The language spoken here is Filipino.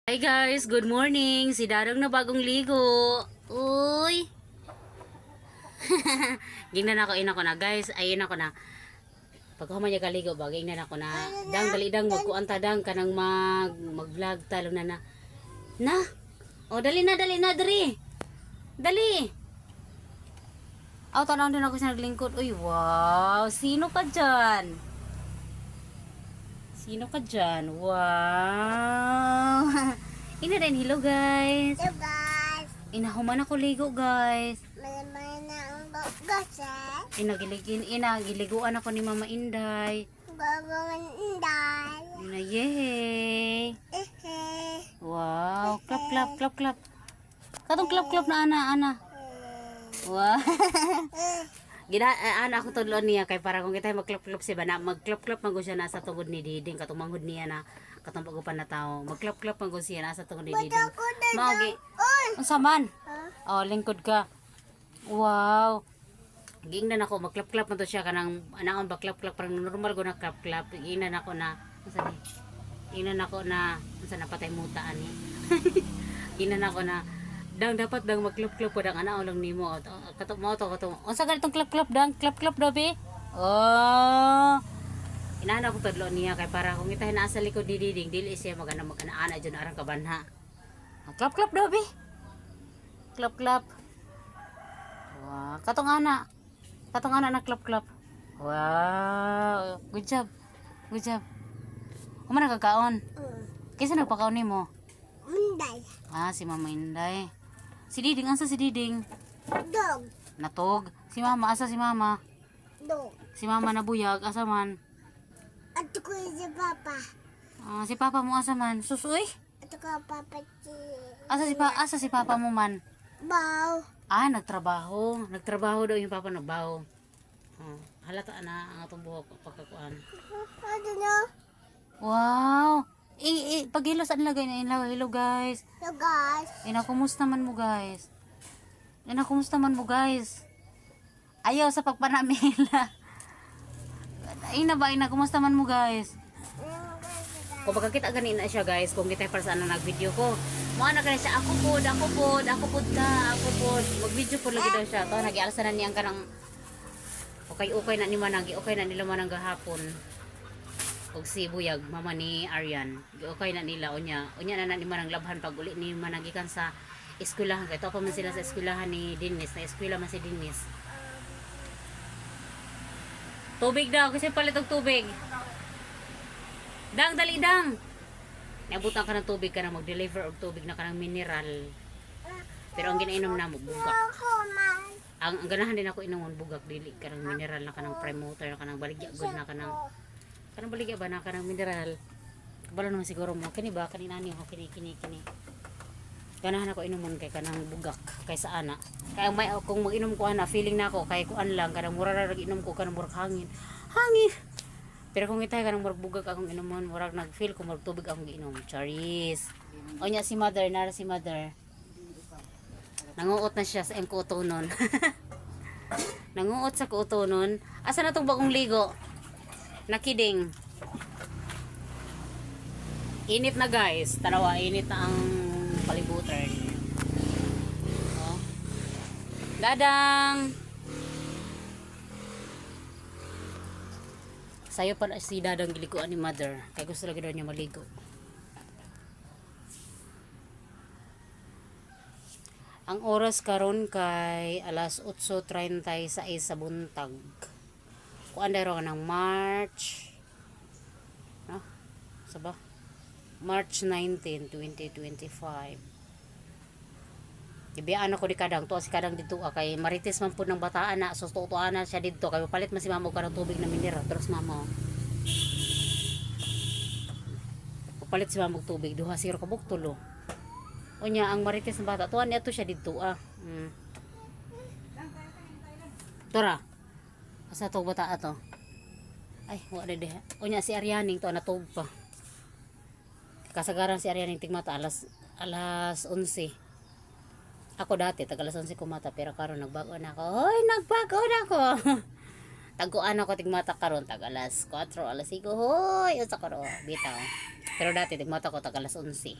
Hi guys, good morning. Si Darong na bagong ligo. Uy. Gingnan ako ina ko na guys. Ayun ako na. Pag human niya kaligo ba, gingnan ako na. Dang dali dang magkuanta dang kanang mag-vlog talo na na. Na. Oh, dali na dali. Dali. Aw, tanaw din ako sa naglingkod. Uy, wow. Sino ka diyan? Sino ka dyan? Wow! Ina rin, hello guys! Hello guys! Inahuman ako ligo guys! Malaman na ang gasa. Giliguan ako ni Mama Inday. Babawang inday. Ina, yay! Wow! Clap! Katong clap na ana. Wow! Ana ako tudlon niya kay para kung kita magklop-klop si bana magklop-klop man siya nasa tungod ni Diding katong manghud niya na katong pagupan na tao magklop-klop man siya nasa tungod ni Diding magi unsa man oh lingkod ka wow giingnan ako magklop-klop man to siya kanang anaon ba klop-klop parang normal go na klop-klop giingnan ako na unsa ni giingnan ako na unsa na patay muta ani giingnan ako na dang dapat dang magklop-klop ko dang ana lang nimo kato mo to unsa ganitong klop-klop daw be oh inana ko tudlo niya kay para kung itahin na sa likod ni Diding dili siya magana jud arang kabanha klop-klop daw be klop-klop wow katong ana na klop-klop wow good job kumana kakaon kinsa nagpakaon nimo Inday. si Mama Inday. Si Diding, asa si Diding? Dog. Natog. Si Mama, asa si Mama? Dog. Si Mama nabuyag, asa man? Ato ko si Papa. Si Papa mo, asa man? Susoy? Ato ko Papa si... Asa si Papa mo man? Bow. Nagtrabaho. Nagtrabaho daw yung Papa nagbaho. Halata na ang atong buhok pagkakuan. Ano na? Wow! Paghilos ang lagay na ilaw. Hello guys. Hello guys. Kumusta man mo guys? Ayaw sa pagpanamila. Kumusta man mo guys? Kung makakita ganina siya guys, kung kita para sa nag-video ko. Mga na ganun siya, ako pod ka. Mag-video po lagi daw siya. To, nag-ialsa na niyang kanang okay na ni Manang, okay na nila Manang gahapon. Og si Buyag, mama ni Aryan. Okay na nila unya na ni Manang labhan pag uli ni Manang gikan sa eskwelahan kay to pa man sila sa eskwelahan ni Dennis, na eskwela man si Dennis. Tubig daw kasi palit og tubig. Dali dang. Nabutan ka ng tubig ka na mag-deliver og tubig na kanang mineral. Pero ang ginainom na mo bugak. Ang ganahan din ako inomon bugak dili kanang mineral na kanang promoter na kanang baligya good na kanang baligya ba na kanang mineral. Kabalo naman siguro mo kani ba kanina ni ho kini. Ganahan ako inomon kay kanang bugak kaysa ana. Kay may kung mag-inom ko ana feeling na ako kay kuan lang kanang mura ra inom ko kanang murag hangin. Pero kung itay kanang murag bugak akong inomon murag nag-feel ko murag tubig akong giinom. Charis. Onya si mother. Nanguot na siya sa kuutonon. Nanguot sa kuutonon. Asa na tong bagong ligo? Nakiding. Init na guys. Tanawa, init na ang palibutan. Oh. Dadang. Sayo pa na si Dadang giliguan ni mother. Kaya gusto lagi daw niya maligo. Ang oras karon kay alas 8:30 sa buntag. Kuan dero ng March March 19, 2025. Ibiyaan ako di kadang to si kadang dito kay marites man pud ng bataan na so tutuan na siya dito kay palit man si mama og kanang tubig na mineral terus mama palit si mama og tubig duha siro ka buktulo unya ang marites ng bata tuan niya to siya dito Tora asa to bata ato ay wa de unya si Arianing to natug pa kasagaran si Arianing tigmata alas 11. Ako dati taga alas 11 kumata pero karon nagbago na ako Taguan ako tigmata karon tag alas 4, alas 5. Hoy, unsa ko ro bitaw. Pero dati tigmata ko tag alas 11.